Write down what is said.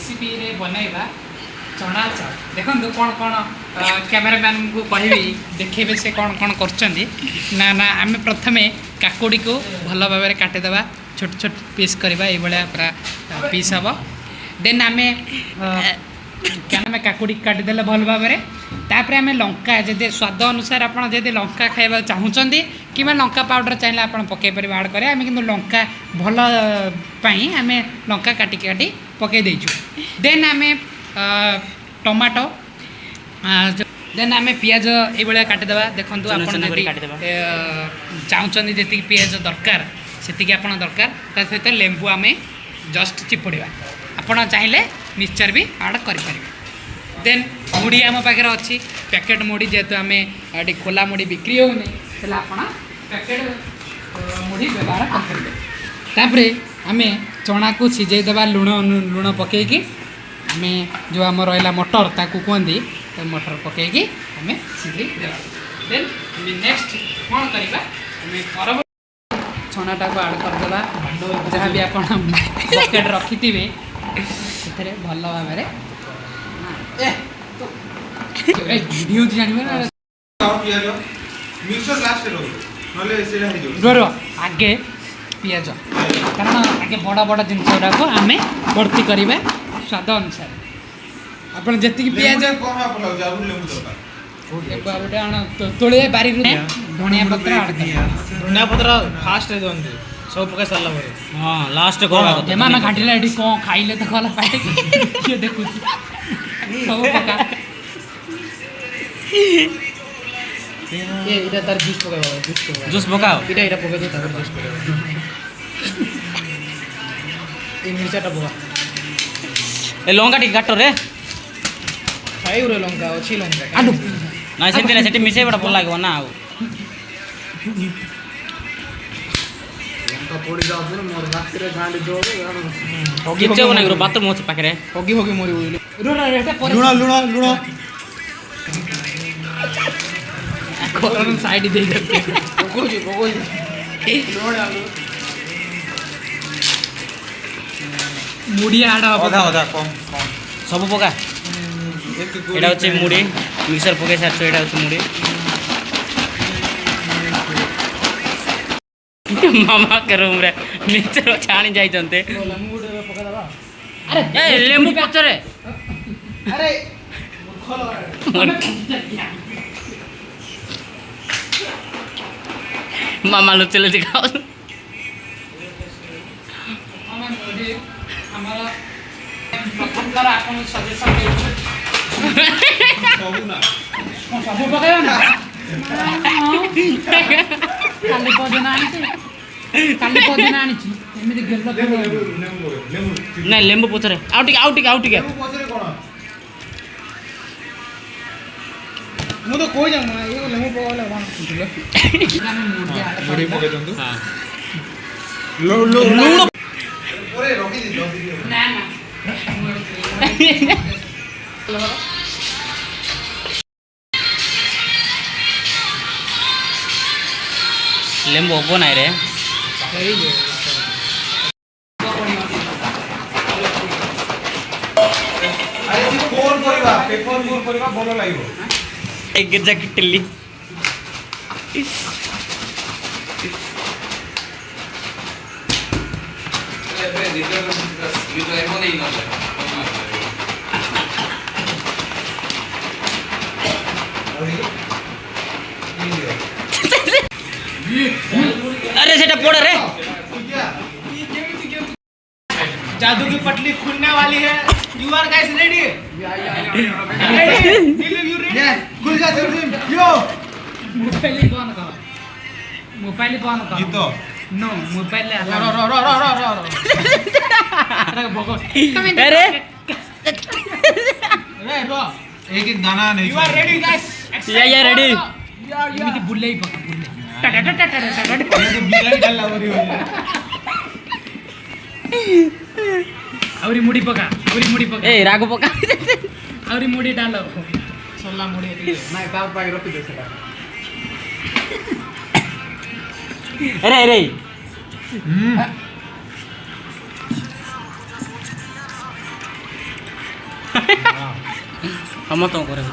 Recipe रे बनैबा चना चाउल देखो कौन कौन कैमरामैन को कहबी देखेबे से कौन कौन करछंदी ना ना आम प्रथमे काकुड़ी को भल भाव में काटिदेबा छोट छोट पीस करवा ये पूरा पीस हम देन आम क्या नाम काकुड़ी काटिदेले भल भाव में तापर आम लंका जदि स्वाद अनुसार आप लंका खाइबा चाहूँगी कि लंका पाउडर चाहिए आप पकई पारे आड करें आम कि लंका भल आम लंका काटी काटी पकई देचु देन आम टमाटो देन आम पियाज ये काटिदेबा देखो चाहूँ जी पियाज दरकार से आप दरकार सहित लेंबू आम जस्ट चिपुड़ा आपड़ चाहिए मिक्सचर भी आड करें देन मुड़ी आम पाखे अच्छी पैकेट मुड़ी जेहेतु आम ये खोला मुड़ी बिक्री होनी आप पैकेट मुड़ी व्यवहार करेंगे आम चना को सिझेदेबा लुण लुण पकईकी आम जो आम रहा मटर ताकू कहती मटर पकईकी आम सिझे देवा देन नेक्स्ट कौन करवा आम छनाटा को आड करदेबा जहाँ भी आप पकेट रखि थे भल भाव वीडियो जानवे ना आगे पियाज कारण आगे बड़ा बड़ा जिनस गुड़ाक आम भर्ती करवा स्वाद अनुसार आप जी पियाज तोड़े बारी धनिया पत्र धनिया पत्र फास्ट सब पकाई सारा हाँ लास्ट कौन घाटिला कौन खाइले तो गला पाए किए देखु सब पका ये तार जूस पकाओ जूस पकाओ इटा पकाई दे तार जूस पकाओ ये मिर्चाटा पका ए लंका टी काट रे खाई रे लंका अच्छी लंका आडू ना सेंती ना सेटी मिसे बड़ा भल लागो ना आउ पड़ी जाऊँ मोर राति गाँडी जोड़ किचे बना बात मोच पाखे हगी हगी मरी लुण लुण लुण साइड दे मुड़ी आड़ अधा अधा कम सब पका एटा होचे मुड़ी मिक्सर पके सारछ एटा होचे मुड़ी मामा के रूम रे मिक्सर छाणी जाई जंते अरे ए लेंबू पत्थर अरे मामा लो चले दिखाओ हमारा प्रथम बार आपन सजेशन देछु सब पकायो ना काली पदिना आनी एमती गेल नहीं लेंबू पत्थर आउ टिके मु तो कोई जाऊँ ये लेमु पकाले कौन मुड़ी पके दंतु हां लूण पूरे रखी दी ना ना लेंबू हबो ना रे अरे जी कोन करबा पेपर कोन करबा भलो लागो एक गिरजा की टिल्ली अरे सेटा पड़ रे जादू की पटली खुलने वाली है you are guys ready yes खुल जा सिम यो मोबाइल कौन कहा गीतो नो मोबाइल रो अरे रे रो एक एक दाना नहीं यू आर रेडी गाइस या रेडी एमिति बुल्ले ही पका बुल्ले बिरयानी डालला बरी हो आवरी मुड़ी पका ए रागो पका आवरी मुड़ी डालो सोला मुड़ी नहीं तार पाई रखी दे सेटा अरे ସମସ୍ତଙ୍କୁ କରେ।